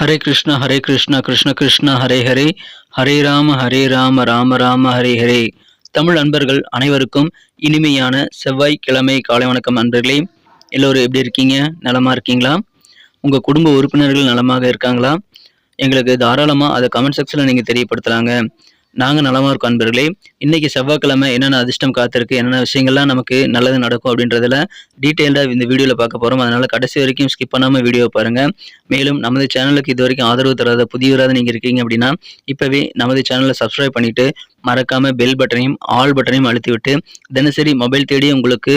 ஹரே கிருஷ்ணா கிருஷ்ண கிருஷ்ணா ஹரே ஹரே, ஹரே ராம ராம ராம ஹரே ஹரே. தமிழ் அன்பர்கள் அனைவருக்கும் இனிமையான செவ்வாய்க்கிழமை காலை வணக்கம் அன்பர்களே. எல்லோரும் எப்படி இருக்கீங்க? நலமா இருக்கீங்களா? உங்க குடும்ப உறுப்பினர்கள் நலமாக இருக்காங்களா? எங்களுக்கு தாராளமாக அதை கமெண்ட் செக்ஷனில் நீங்கள் தெரியப்படுத்தலாங்க. நாங்கள் நலமாக இருக்கோம் அன்பர்களே. இன்றைக்கி செவ்வாய்க்கிழமை என்னென்ன அதிர்ஷ்டம் காத்திருக்கு, என்னென்ன விஷயங்கள்லாம் நமக்கு நல்லது நடக்கும் அப்படின்றதில் டீட்டெயில்டாக இந்த வீடியோவில் பார்க்க போகிறோம். அதனால் கடைசி வரைக்கும் ஸ்கிப் பண்ணாமல் வீடியோவை பாருங்கள். மேலும் நமது சேனலுக்கு இது வரைக்கும் ஆதரவு தராத புதியவராக நீங்கள் இருக்கீங்க அப்படின்னா இப்போவே நமது சேனலை சப்ஸ்கிரைப் பண்ணிவிட்டு மறக்காமல் பெல் பட்டனையும் ஆல் பட்டனையும் அழுத்திவிட்டு தினசரி மொபைல் தேடி உங்களுக்கு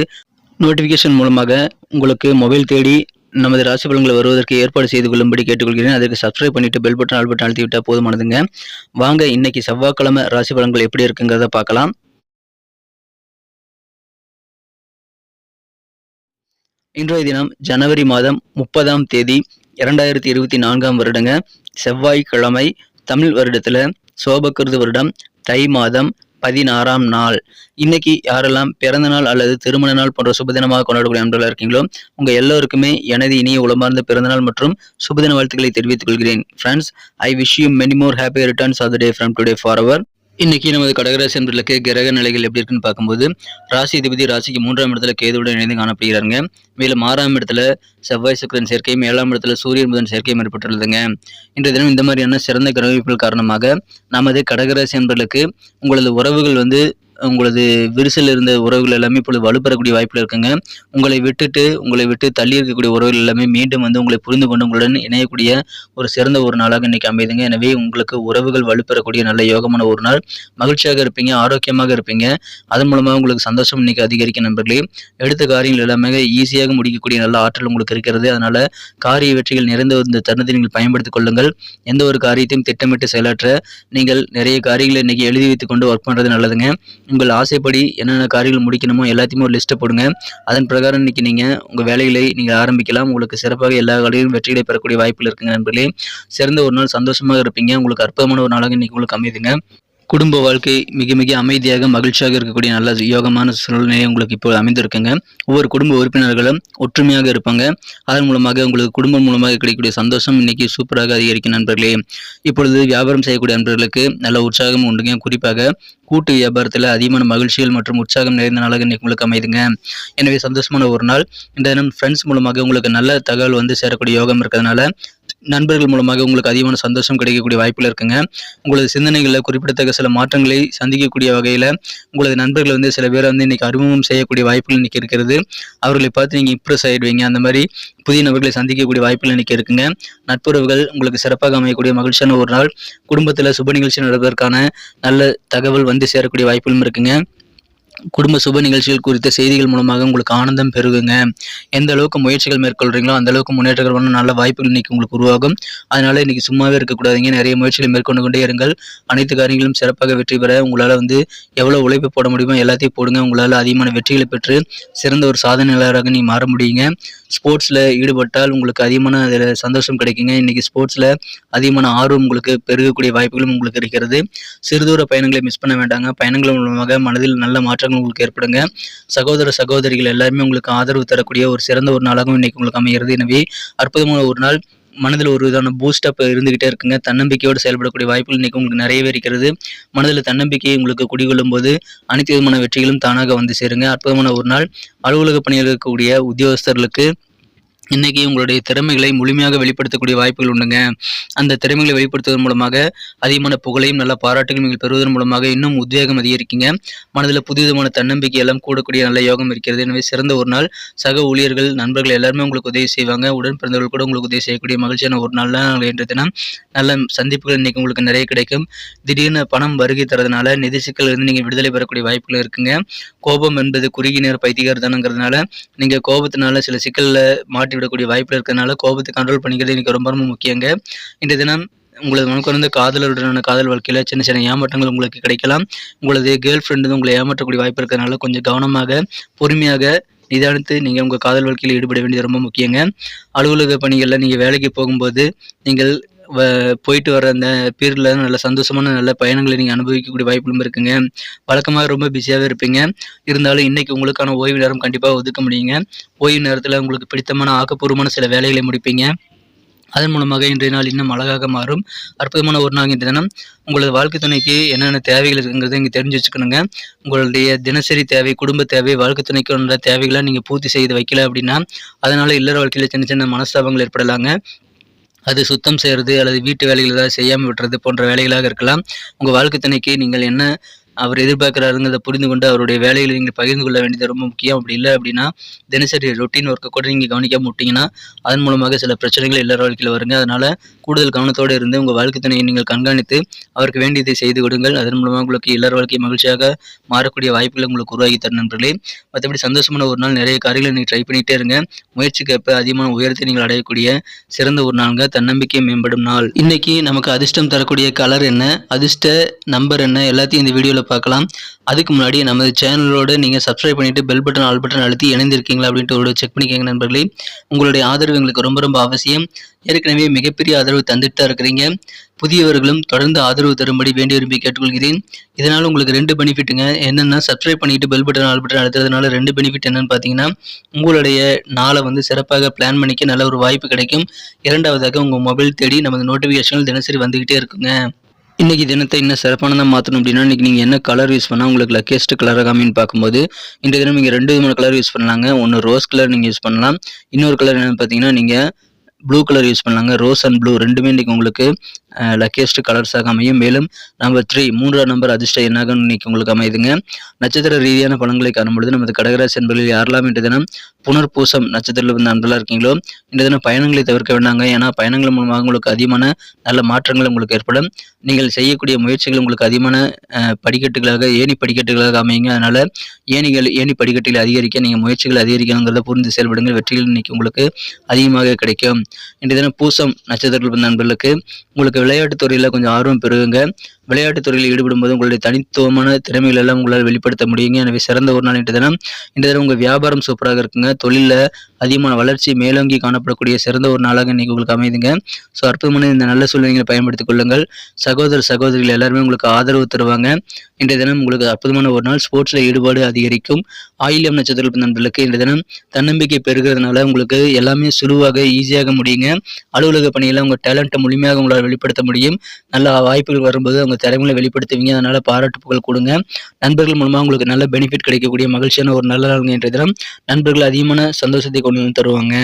நோட்டிஃபிகேஷன் மூலமாக உங்களுக்கு மொபைல் தேடி நமது ராசி பலன்கள் வருவதற்கு ஏற்பாடு செய்து கொள்ளும்படி கேட்டுக்கொள்கிறேன். அதுக்கு சப்ஸ்கிரைப் பண்ணிட்டு பெல் பட்டன் ஆல் பட்டன் அழுத்தி விட்டால் போதுமானதுங்க. வாங்க இன்னைக்கு செவ்வாய்க்கிழமை ராசி பலன்கள் எப்படி இருக்குங்கிறத பார்க்கலாம். இன்றைய தினம் ஜனவரி மாதம் 30ஆம் தேதி 2024 வருடங்க. செவ்வாய்க்கிழமை. தமிழ் வருடத்துல சோபகிருது வருடம் தை மாதம் 16ஆம் நாள். இன்னைக்கு யாரெல்லாம் பிறந்த நாள் அல்லது திருமண நாள் போன்ற சுபதினமாக கொண்டாடக்கூடிய நண்பர்களாக இருக்கீங்களோ உங்க எல்லோருக்குமே எனது இனிய உளமார்ந்த பிறந்தநாள் மற்றும் சுபதின வாழ்த்துக்களை தெரிவித்துக் கொள்கிறேன். Friends, I wish you many more happy returns of the day from today forever. இன்னைக்கு நமது கடகராசி என்பர்களுக்கு கிரக நிலைகள் எப்படி இருக்குன்னு பார்க்கும்போது ராசி அதிபதி ராசிக்கு 3ஆம் இடத்துல கேதுவுடன் இணைந்து காணப்படுகிறாருங்க. மேலும் 6ஆம் இடத்துல செவ்வாய் சுக்கிரன் சேர்க்கையும் 7ஆம் இடத்துல சூரியன் புதன் சேர்க்கையும் ஏற்பட்டுள்ளதுங்க. இன்றைய தினம் இந்த மாதிரியான சிறந்த கிரகங்கள் காரணமாக நமது கடகராசி என்பர்களுக்கு உங்களது உறவுகள் உங்களது விரிசல் இருந்த உறவுகள் எல்லாமே இப்பொழுது வலுப்பெறக்கூடிய வாய்ப்பில் இருக்குங்க. உங்களை விட்டு தள்ளி இருக்கக்கூடிய உறவுகள் எல்லாமே மீண்டும் உங்களை புரிந்து கொண்டு உங்களுடன் இணையக்கூடிய ஒரு சிறந்த ஒரு நாளாக இன்னைக்கு அமைதுங்க. எனவே உங்களுக்கு உறவுகள் வலுப்பெறக்கூடிய நல்ல யோகமான ஒரு நாள். மகிழ்ச்சியாக இருப்பீங்க, ஆரோக்கியமாக இருப்பீங்க. அதன் மூலமாக உங்களுக்கு சந்தோஷம் இன்னைக்கு அதிகரிக்கும் நண்பர்களே. எடுத்த காரியங்கள் எல்லாமே ஈஸியாக முடிக்கக்கூடிய நல்ல ஆற்றல் உங்களுக்கு இருக்கிறது. அதனால காரிய வெற்றிகள் நிறைந்த இந்த தருணத்தை நீங்கள் பயன்படுத்திக் கொள்ளுங்கள். எந்த ஒரு காரியத்தையும் திட்டமிட்டு செயலாற்ற நீங்கள் நிறைய காரியங்களை இன்னைக்கு எழுதி வைத்துக் கொண்டு ஒர்க் பண்றது நல்லதுங்க. உங்கள் ஆசைப்படி என்னென்ன காரியங்கள் முடிக்கணுமோ எல்லாத்தையுமே ஒரு லிஸ்ட்டை போடுங்க. அதன் பிரகாரம் இன்னைக்கு நீங்கள் உங்கள் வேலைகளை நீங்கள் ஆரம்பிக்கலாம். உங்களுக்கு சிறப்பாக எல்லா வேலையும் வெற்றிகளை பெறக்கூடிய வாய்ப்பில் இருக்குங்க நண்பர்களே. சிறந்த ஒரு நாள், சந்தோஷமாக இருப்பீங்க. உங்களுக்கு அற்புதமான ஒரு நாளாக இன்னைக்கு உங்களுக்கு அமைதுங்க. குடும்ப வாழ்க்கை மிக மிக அமைதியாக மகிழ்ச்சியாக இருக்கக்கூடிய நல்ல யோகமான சூழ்நிலை உங்களுக்கு இப்போ அமைந்திருக்குங்க. ஒவ்வொரு குடும்ப உறுப்பினர்களும் ஒற்றுமையாக இருப்பாங்க. அதன் மூலமாக உங்களுக்கு குடும்பம் மூலமாக கிடைக்கக்கூடிய சந்தோஷம் இன்னைக்கு சூப்பராக அதிகரிக்கும் நண்பர்களே. இப்பொழுது வியாபாரம் செய்யக்கூடிய நண்பர்களுக்கு நல்ல உற்சாகம் உண்டுங்க. குறிப்பாக கூட்டு வியாபாரத்தில் அதிகமான மகிழ்ச்சிகள் மற்றும் உற்சாகம் நிறைந்த நாளாக இன்னைக்கு உங்களுக்கு அமைதுங்க. எனவே சந்தோஷமான ஒரு நாள். இந்த தினம் ஃப்ரெண்ட்ஸ் மூலமாக உங்களுக்கு நல்ல தகவல் சேரக்கூடிய யோகம் இருக்கிறதுனால நண்பர்கள் மூலமாக உங்களுக்கு அதிகமான சந்தோஷம் கிடைக்கக்கூடிய வாய்ப்பில் இருக்குங்க. உங்களது சிந்தனைகளில் குறிப்பிடத்தக்க சில மாற்றங்களை சந்திக்கக்கூடிய வகையில் உங்களது நண்பர்கள் சில பேரை இன்னைக்கு அறிமுகம் செய்யக்கூடிய வாய்ப்புகள் இன்னைக்கு இருக்கிறது. அவர்களை பார்த்து நீங்கள் இம்ப்ரெஸ் ஆகிடுவீங்க. அந்த மாதிரி புதிய நபர்களை சந்திக்கக்கூடிய வாய்ப்புகள் இன்னைக்கு இருக்குங்க. நட்புறவுகள் உங்களுக்கு சிறப்பாக அமையக்கூடிய மகிழ்ச்சியான ஒரு நாள். குடும்பத்தில் சுப நிகழ்ச்சி நடப்பதற்கான நல்ல தகவல் சேரக்கூடிய வாய்ப்புகளும் இருக்குங்க. குடும்ப சுப நிகழ்ச்சிகள் குறித்த செய்திகள் மூலமாக உங்களுக்கு ஆனந்தம் பெருகுங்க. எந்த அளவுக்கு முயற்சிகள் மேற்கொள்றீங்களோ அந்த அளவுக்கு முன்னேற்றமான நல்ல வாய்ப்புகள் இன்னைக்கு உங்களுக்கு உருவாகும். அதனால இன்னைக்கு சும்மாவே இருக்கக்கூடாதுங்க. நிறைய முயற்சிகளை மேற்கொண்டு கொண்டே இருங்கள். அனைத்து காரியங்களும் சிறப்பாக வெற்றி பெற உங்களால் எவ்வளவு உழைப்பு போட முடியுமோ எல்லாத்தையும் போடுங்க. உங்களால் அதிகமான வெற்றிகளை பெற்று சிறந்த ஒரு சாதனையாளராக நீ மாற முடியுங்க. ஸ்போர்ட்ஸில் ஈடுபட்டால் உங்களுக்கு அதிகமான அதில் சந்தோஷம் கிடைக்குங்க. இன்னைக்கு ஸ்போர்ட்ஸில் அதிகமான ஆர்வம் உங்களுக்கு பெருகக்கூடிய வாய்ப்புகளும் உங்களுக்கு இருக்கிறது. சிறுதூர பயணங்களை மிஸ் பண்ண வேண்டாங்க. பயணங்கள் மூலமாக மனதில் நல்ல மாற்றங்கள் உங்களுக்கு ஏற்படுங்க. சகோதர சகோதரிகள் எல்லாருமே உங்களுக்கு ஆதரவு தரக்கூடிய ஒரு சிறந்த ஒரு நாளாகவும் இன்னைக்கு உங்களுக்கு அமைகிறது. எனவே அற்புதமான ஒரு நாள். மனதில் ஒரு விதமான பூஸ்டப் இருந்துகிட்டே இருக்குங்க. தன்னம்பிக்கையோடு செயல்படக்கூடிய வாய்ப்புகள் இன்னைக்கு உங்களுக்கு நிறையவே இருக்கிறது. மனதில் தன்னம்பிக்கையை உங்களுக்கு குடிகொள்ளும் போது அனைத்து விதமான வெற்றிகளும் தானாக சேருங்க. அற்புதமான ஒரு நாள். அலுவலக பணியில் இருக்கக்கூடிய உத்தியோகஸ்தர்களுக்கு இன்னைக்கு உங்களுடைய திறமைகளை முழுமையாக வெளிப்படுத்தக்கூடிய வாய்ப்புகள் உண்டுங்க. அந்த திறமைகளை வெளிப்படுத்துவதன் மூலமாக அதிகமான புகழையும் நல்ல பாராட்டுகளும் நீங்கள் பெறுவதன் மூலமாக இன்னும் உத்வேகம் அதிகரிக்குங்க. மனதில் புதிதமான தன்னம்பிக்கை எல்லாம் கூடக்கூடிய நல்ல யோகம் இருக்கிறது. எனவே சிறந்த ஒரு நாள். சக ஊழியர்கள் நண்பர்கள் எல்லாருமே உங்களுக்கு உதவி செய்வாங்க. உடன் பிறந்தவர்கள் கூட உங்களுக்கு உதவி செய்யக்கூடிய மகிழ்ச்சியான ஒரு நாள் தான் இன்றைய தினம். நல்ல சந்திப்புகள் இன்னைக்கு உங்களுக்கு நிறைய கிடைக்கும். திடீர்னு பணம் வருகை தரதுனால நிதி சிக்கல் நீங்கள் விடுதலை பெறக்கூடிய வாய்ப்புகள் இருக்குங்க. கோபம் என்பது குறுகிய நேர பைத்தியக்காரத்தனங்கிறதுனால நீங்கள் கோபத்தினால சில சிக்கலில் மாட்டி விடக்கூடிய வாய்ப்பில் இருக்கிறதுனால கோபத்தை கண்ட்ரோல் பண்ணிக்கிறது இன்னைக்கு ரொம்ப ரொம்ப முக்கியங்க. இன்றைய தினம் உங்களது மனக்குறந்த காதலருடனான காதல் வாழ்க்கையில் சின்ன சின்ன ஏமாற்றங்கள் உங்களுக்கு கிடைக்கலாம். உங்களது கேர்ள் ஃப்ரெண்டு உங்களை ஏமாற்றக்கூடிய வாய்ப்பு இருக்கிறதுனால கொஞ்சம் கவனமாக பொறுமையாக நிதானித்து நீங்கள் உங்கள் காதல் வாழ்க்கையில் ஈடுபட வேண்டியது ரொம்ப முக்கியங்க. அலுவலக பணிகளில் நீங்கள் வேலைக்கு போகும்போது நீங்கள் போயிட்டு வர அந்த பீரியடில் நல்ல சந்தோஷமான நல்ல பயணங்களை நீங்கள் அனுபவிக்கக்கூடிய வாய்ப்புகளும் இருக்குங்க. வழக்கமாக ரொம்ப பிஸியாகவே இருப்பீங்க. இருந்தாலும் இன்னைக்கு உங்களுக்கான ஓய்வு நேரம் கண்டிப்பாக ஒதுக்க முடியுங்க. ஓய்வு நேரத்தில் உங்களுக்கு பிடித்தமான ஆக்கப்பூர்வமான சில வேலைகளை முடிப்பீங்க. அதன் மூலமாக இன்றைய நாள் இன்னும் அழகாக மாறும். அற்புதமான ஒரு நாள் இன்றைய தினம். உங்களது வாழ்க்கை துணைக்கு என்னென்ன தேவைகள் இருக்குங்கிறத இங்கே தெரிஞ்சு வச்சுக்கணுங்க. உங்களுடைய தினசரி தேவை, குடும்ப தேவை, வாழ்க்கை துணைக்கு தேவைகளை நீங்கள் பூர்த்தி செய்து வைக்கல அப்படின்னா அதனால் இல்லற வாழ்க்கையில் சின்ன சின்ன மனஸ்தாபங்கள் ஏற்படலாங்க. அது சுத்தம் செய்கிறது அல்லது வீட்டு வேலைகள் ஏதாவது செய்யாமல் விட்டுறது போன்ற வேலைகளாக இருக்கலாம். உங்கள் வாழ்க்கை துணைக்கு நீங்கள் என்ன அவர் எதிர்பார்க்குறாருங்கிறத புரிந்து கொண்டு அவருடைய வேலைகளை நீங்கள் பகிர்ந்து கொள்ள வேண்டியது ரொம்ப முக்கியம். அப்படி இல்லை அப்படின்னா தினசரி ரொட்டீன் ஒர்க்கை கூட நீங்கள் கவனிக்காமல் விட்டிங்கன்னா அதன் மூலமாக சில பிரச்சனைகள் இல்லற வாழ்க்கையில் வருங்க. அதனால் கூடுதல் கவனத்தோடு இருந்து உங்கள் வாழ்க்கை துணையை நீங்கள் கண்காணித்து அவருக்கு வேண்டியதை செய்து கொடுங்கள். அதன் மூலமாக உங்களுக்கு இல்லற வாழ்க்கை மகிழ்ச்சியாக மாறக்கூடிய வாய்ப்புகளை உங்களுக்கு உருவாக்கி தரும் நண்பர்களே. மற்றபடி சந்தோஷமான ஒரு நாள், நிறைய காரியங்களை நீங்கள் ட்ரை பண்ணிகிட்டே இருங்க. முயற்சிக்கேற்ப அதிகமான உயரத்தை நீங்கள் அடையக்கூடிய சிறந்த ஒரு நாளுங்க. தன்னம்பிக்கை மேம்படும் நாள். இன்னைக்கு நமக்கு அதிர்ஷ்டம் தரக்கூடிய கலர் என்ன, அதிர்ஷ்ட நம்பர் என்ன, எல்லாத்தையும் இந்த வீடியோவில் பார்க்கலாம். அதுக்கு முன்னாடி நமது சேனலோட நீங்கள் சப்ஸ்கிரைப் பண்ணிட்டு பெல் பட்டன் ஆல் பட்டன் அழுத்தி இணைந்திருக்கீங்களா அப்படின்ட்டு ஒரு செக் பண்ணிக்கோங்க நண்பர்களே. உங்களுடைய ஆதரவு எங்களுக்கு ரொம்ப ரொம்ப அவசியம். ஏற்கனவே மிகப்பெரிய ஆதரவு தந்துட்டு தான் இருக்கிறீங்க. புதியவர்களும் தொடர்ந்து ஆதரவு தரும்படி வேண்டி விரும்பி கேட்டுக்கொள்கிறேன். இதனால் உங்களுக்கு 2 பெனிஃபிட்டுங்க. என்னென்னா சப்ஸ்கிரைப் பண்ணிட்டு பெல் பட்டன் ஆல் பட்டன் அழுத்துறதுனால 2 பெனிஃபிட் என்னன்னு பார்த்தீங்கன்னா, உங்களுடைய நாளை சிறப்பாக பிளான் பண்ணிக்க நல்ல ஒரு வாய்ப்பு கிடைக்கும். இரண்டாவதாக உங்கள் மொபைல் தேடி நமது நோட்டிஃபிகேஷன்கள் தினசரி வந்துக்கிட்டே இருக்குங்க. இன்றைக்கி தினத்தை இன்னும் சிறப்பானதாக மாற்றணும் அப்படின்னா இன்றைக்கி நீங்கள் என்ன கலர் யூஸ் பண்ணால் உங்களுக்கு லக்கியஸ்ட் கலராக காமின்னு பார்க்கும்போது இன்றைய தினம் நீங்கள் 2 விதமான கலர் யூஸ் பண்ணலாங்க. ஒன்று ரோஸ் கலர் நீங்கள் யூஸ் பண்ணலாம். இன்னொரு கலர் என்னென்னு பார்த்தீங்கன்னா நீங்கள் ப்ளூ கலர் யூஸ் பண்ணலாங்க. ரோஸ் அண்ட் ப்ளூ ரெண்டுமே இன்றைக்கி உங்களுக்கு லக்கியஸ்ட் கலர்ஸாக அமையும். மேலும் நம்பர் 3 3ஆம் நம்பர் அதிர்ஷ்ட எண்ணாக இன்னைக்கு உங்களுக்கு அமையுதுங்க. நட்சத்திர ரீதியான பலன்களை காணும்பொழுது நமது கடகராசி என்பதில் யாரெல்லாம் இன்றைய தினம் புனர்பூசம் நட்சத்திரத்தில் வந்து அன்பலாக இருக்கீங்களோ இன்றைய தினம் பயணங்களை தவிர்க்க வேண்டாங்க. ஏன்னா பயணங்கள் மூலமாக உங்களுக்கு அதிகமான நல்ல மாற்றங்கள் உங்களுக்கு ஏற்படும். நீங்கள் செய்யக்கூடிய முயற்சிகள் உங்களுக்கு அதிகமான படிக்கட்டுகளாக ஏணி படிக்கட்டுகளாக அமையுங்க. அதனால் ஏணி படிக்கட்டுகளை அதிகரிக்க நீங்கள் முயற்சிகள் அதிகரிக்கணுங்கிறத புரிந்து செயல்படுங்கள். வெற்றிகள் இன்னைக்கு உங்களுக்கு அதிகமாக கிடைக்கும். இன்றைய தினம் பூசம் நட்சத்திரத்தில் வந்த நண்பர்களுக்கு உங்களுக்கு விளையாட்டுத் துறையில் கொஞ்சம் ஆர்வம் பெறுங்க. விளையாட்டுத் துறையில் ஈடுபடும் போது உங்களுடைய தனித்துவமான திறமைகள் எல்லாம் உங்களால் வெளிப்படுத்த முடியுங்க. எனவே சிறந்த ஒரு நாள் இன்றைய தினம் உங்கள் வியாபாரம் சூப்பராக இருக்குங்க. தொழிலில் அதிகமான வளர்ச்சி மேலோங்கி காணப்படக்கூடிய சிறந்த ஒரு நாளாக இன்னைக்கு உங்களுக்கு அமைதுங்க. ஸோ அற்புதமான இந்த நல்ல சூழ்நிலைகளை பயன்படுத்திக் கொள்ளுங்கள். சகோதரிகள் எல்லாருமே உங்களுக்கு ஆதரவு தருவாங்க. இன்றைய தினம் உங்களுக்கு அற்புதமான ஒரு நாள். ஸ்போர்ட்ஸில் ஈடுபாடு அதிகரிக்கும். ஆயில்யம் நட்சத்திர நண்பர்களுக்கு இன்றைய தினம் தன்னம்பிக்கை பெறுகிறதுனால உங்களுக்கு எல்லாமே சுலுவாக ஈஸியாக முடியுங்க. அலுவலக பணியில் உங்கள் டேலண்ட்டை முழுமையாக உங்களால் வெளிப்படுத்த முடியும். நல்ல வாய்ப்புகள் வரும்போது அவங்க திறமைகளை வெளிப்படுத்துவீங்க. அதனால பாராட்டு புகழ் கொடுங்க. நண்பர்கள் மூலமாக உங்களுக்கு நல்ல பெனிஃபிட் கிடைக்கக்கூடிய மகிழ்ச்சியான ஒரு நல்ல நாள் இன்றைய தினம். நண்பர்கள் அதிகமான சந்தோஷத்தை கொண்டு வந்து தருவாங்க.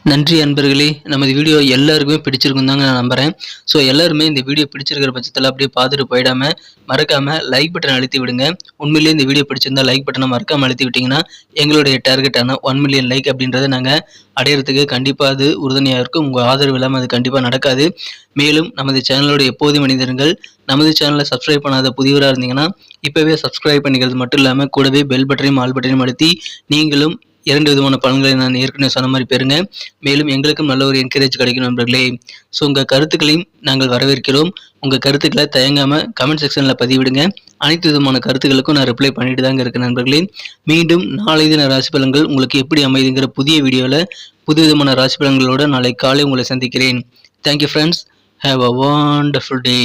நன்றி அன்பர்களே. நமது வீடியோ எல்லாருக்குமே பிடிச்சிருக்கும் தாங்க நான் நம்புகிறேன். ஸோ எல்லாருமே இந்த வீடியோ பிடிச்சிருக்கிற பட்சத்தில் அப்படியே பார்த்துட்டு போயிடாமல் மறக்காமல் லைக் பட்டன் அழுத்தி விடுங்க. உண்மையிலேயே இந்த வீடியோ பிடிச்சிருந்தால் லைக் பட்டனை மறக்காமல் அழுத்தி விட்டிங்கன்னா எங்களுடைய டார்கெட்டான 1 மில்லியன் லைக் அப்படின்றத நாங்கள் அடையிறதுக்கு கண்டிப்பாக அது உறுதுணையாக இருக்கும். உங்கள் ஆதரவு இல்லாமல் அது கண்டிப்பாக நடக்காது. மேலும் நமது சேனலோட எப்போதும் மனிதர்கள் நமது சேனலை சப்ஸ்கிரைப் பண்ணாத புதியவராக இருந்தீங்கன்னா இப்போவே சப்ஸ்கிரைப் பண்ணிக்கிறது மட்டும் இல்லாமல் கூடவே பெல் பட்டனையும் ஆல் பட்டனையும் அழுத்தி நீங்களும் 2 விதமான பலன்களை நான் ஏற்கனவே சொன்ன மாதிரி பெறுங்க. மேலும் எங்களுக்கும் நல்ல ஒரு என்கரேஜ் கிடைக்கும் நண்பர்களே. ஸோ உங்கள் கருத்துக்களையும் நாங்கள் வரவேற்கிறோம். உங்கள் கருத்துக்களை தயங்காமல் கமெண்ட் செக்ஷனில் பதிவிடுங்க. அனைத்து விதமான கருத்துக்களுக்கும் நான் ரிப்ளை பண்ணிட்டு தாங்க இருக்கேன் நண்பர்களே. மீண்டும் நாளை தின ராசி பலன்கள் உங்களுக்கு எப்படி அமைதுங்கிற புதிய வீடியோவில் புது விதமான ராசி பலன்களோடு நாளை காலை உங்களை சந்திக்கிறேன். Thank you friends. Have a wonderful day.